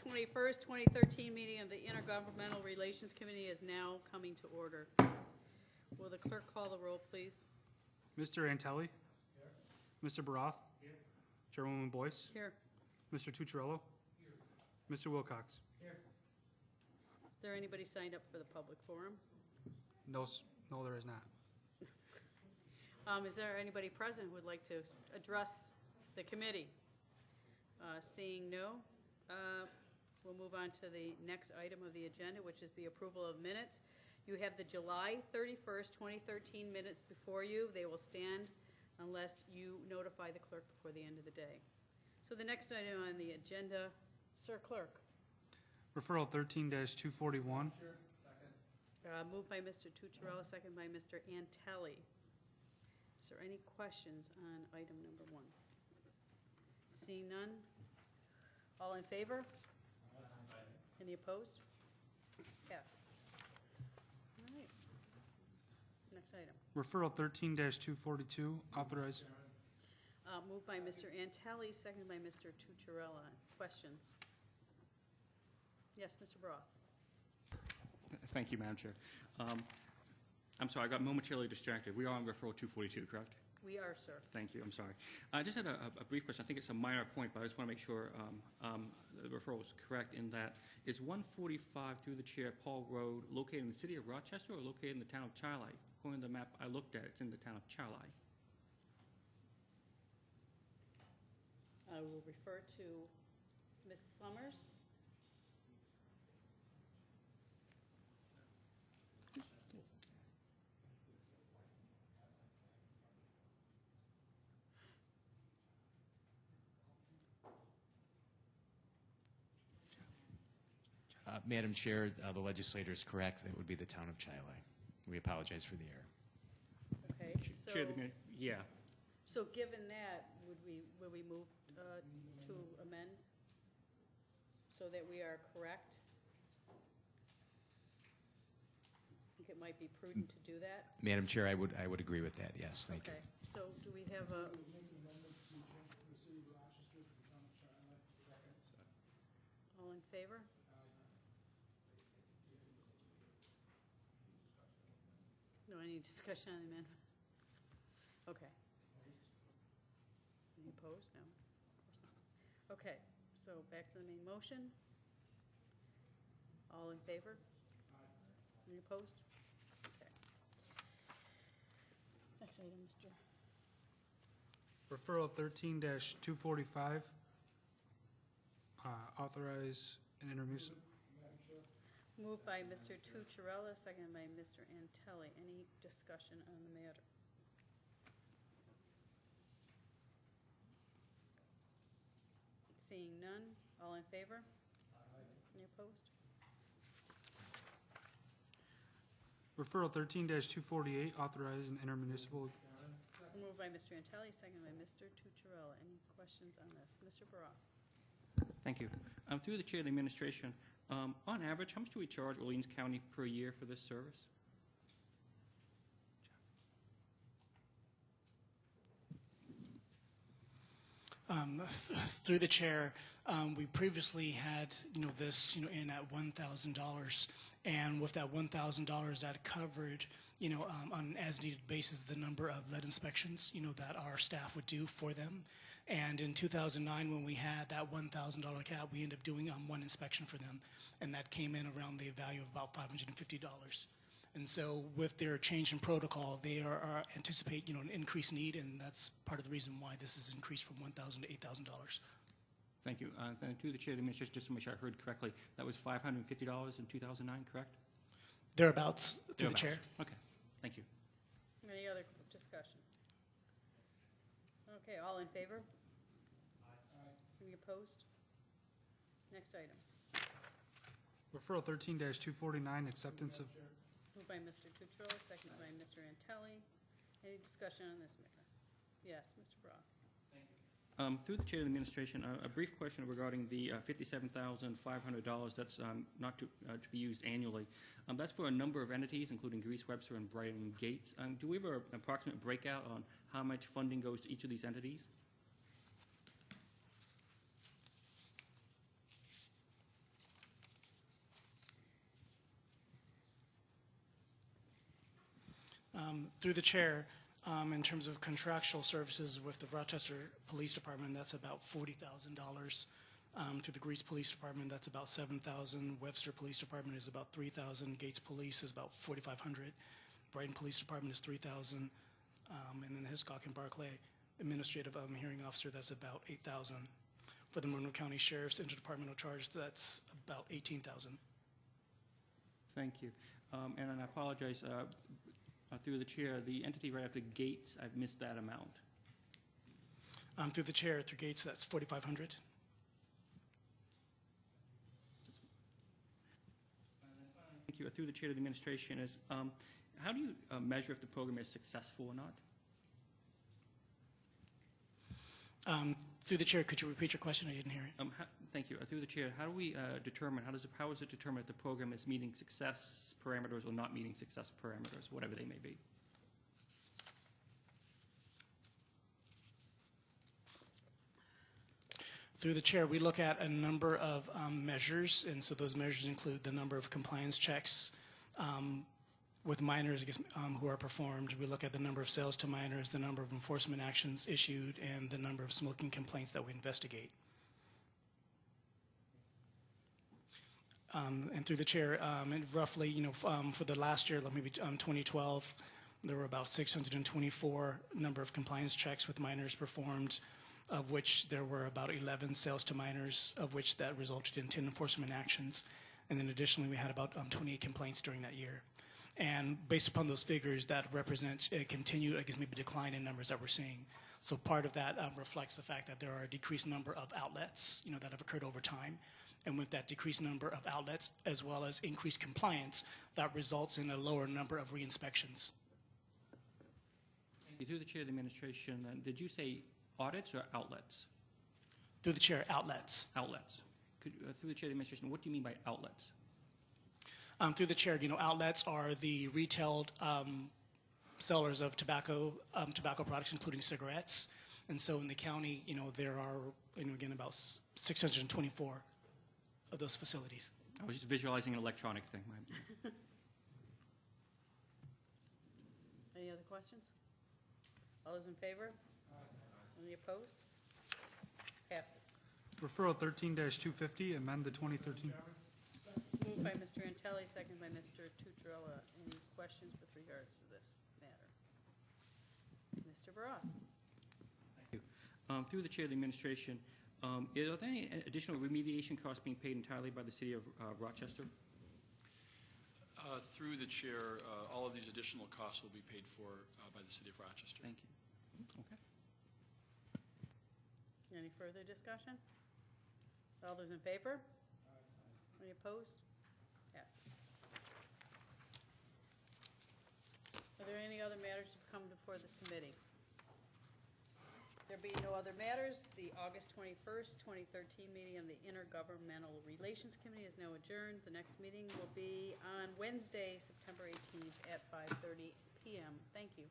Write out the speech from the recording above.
21st, 2013 meeting of the Intergovernmental Relations Committee is now coming to order. Will the clerk call the roll, please? Mr. Antelli? Here. Mr. Baroth? Here. Chairwoman Boyce? Here. Mr. Tucciarello? Here. Mr. Wilcox? Here. Is there anybody signed up for the public forum? No, no, there is not. Is there anybody present who would like to address the committee? Seeing no, we'll move on to the next item of the agenda, which is the approval of minutes. You have the July 31st, 2013 minutes before you. They will stand unless you notify the clerk before the end of the day. So the next item on the agenda, Sir Clerk. Referral 13-241. Sure. Second. Moved by Mr. Tucciarello, second by Mr. Antelli. Is there any questions on item number 1? Seeing none, all in favor? Aye. Any opposed? Passes. All right. Next item. Referral 13-242. Authorize. Moved by Mr. Antelli, seconded by Mr. Tucciarello. Questions? Yes, Mr. Broth. Thank you, Madam Chair. I'm sorry, I got momentarily distracted. We are on referral 242, correct? We are, sir. Thank you. I'm sorry. I just had a brief question. I think it's a minor point, but I just want to make sure the referral is correct in that is 145 through the chair Paul Road located in the city of Rochester or located in the town of Charley? According to the map I looked at, it's in the town of Charley. I will refer to Ms. Summers. Madam Chair, the legislator is correct. It would be the town of Chile. We apologize for the error. Okay, so, Chair, yeah. so given that, would we move to amend so that we are correct? I think it might be prudent to do that. Madam Chair, I would agree with that. Yes, thank you. Okay, so do we have a? All in favor? No, any discussion on the amendment? Okay. Any opposed? No, of course not. Okay, so back to the main motion. All in favor? Any opposed? Okay. Next item, Mr. Referral 13-245. Authorize an intermunicipal. Moved by Mr. Tucciarello, seconded by Mr. Antelli. Any discussion on the matter? Seeing none, all in favor? Any opposed? Referral 13-248. Authorize an intermunicipal. Moved by Mr. Antelli, seconded by Mr. Tucciarello. Any questions on this? Mr. Baroff. Thank you. Through the chair of the administration, on average, how much do we charge Orleans County per year for this service? Through the chair, we previously had, this, in at $1,000, and with that $1,000, that covered, on an as-needed basis, the number of lead inspections, that our staff would do for them. And in 2009, when we had that $1,000 cap, we ended up doing one inspection for them, and that came in around the value of about $550. And so with their change in protocol, they are anticipate, an increased need, and that's part of the reason why this has increased from $1,000 to $8,000. Thank you. Then through the chair of the administration, just to make sure I heard correctly, that was $550 in 2009, correct? Thereabouts, through the chair. Okay. Thank you. Any other discussion? Okay, all in favor? Aye. Any opposed? Next item. Referral 13-249. Acceptance of. Moved by Mr. Tucciarello, seconded by Mr. Antelli. Any discussion on this matter? Yes, Mr. Brock. Through the chair of the administration, a brief question regarding the $57,500 that's not to be used annually. That's for a number of entities, including Grease Webster and Brighton Gates. Do we have an approximate breakout on how much funding goes to each of these entities? Through the chair, in terms of contractual services with the Rochester Police Department, that's about $40,000. Through the Greece Police Department, that's about $7,000. Webster Police Department is about $3,000. Gates Police is about $4,500. Brighton Police Department is $3,000. And then Hiscock and Barclay Administrative Hearing Officer, that's about $8,000. For the Monroe County Sheriff's interdepartmental charge, that's about $18,000. Thank you. And I apologize, through the chair, the entity right after Gates, I've missed that amount. Through the chair, through Gates, that's $4,500. Thank you. Through the chair of the administration is, how do you measure if the program is successful or not? Through the chair, could you repeat your question? I didn't hear it. Thank you. Through the chair, how do we determine, how is it determined if the program is meeting success parameters or not meeting success parameters, whatever they may be? Through the chair, we look at a number of measures, and so those measures include the number of compliance checks with minors who are performed. We look at the number of sales to minors, the number of enforcement actions issued, and the number of smoking complaints that we investigate. And through the chair, and roughly, for the last year, maybe 2012, there were about 624 number of compliance checks with minors performed, of which there were about 11 sales to minors, of which that resulted in 10 enforcement actions. And then additionally, we had about 28 complaints during that year. And based upon those figures, that represents a continued, maybe decline in numbers that we're seeing. So part of that reflects the fact that there are a decreased number of outlets, that have occurred over time. And with that decreased number of outlets, as well as increased compliance, that results in a lower number of re-inspections. Through the chair of the administration, did you say audits or outlets? Through the chair, outlets. Outlets. Through the chair of the administration, what do you mean by outlets? Through the chair, outlets are the retail sellers of tobacco products, including cigarettes. And so in the county, there are, again, about 624 of those facilities. I was just visualizing an electronic thing. Any other questions? All those in favor? Any opposed? Passes. Referral 13-250, amend the 2013. Moved by Mr. Antelli, second by Mr. Tutorella. Any questions with regards to this matter? Mr. Baroff. Thank you. Through the chair of the administration, are there any additional remediation costs being paid entirely by the city of Rochester? Through the chair, all of these additional costs will be paid for by the city of Rochester. Thank you. Okay. Any further discussion? All those in favor? Any opposed? Passes. Are there any other matters to come before this committee? There being no other matters, the August 21st, 2013 meeting of the Intergovernmental Relations Committee is now adjourned. The next meeting will be on Wednesday, September 18th at 5:30 p.m. Thank you.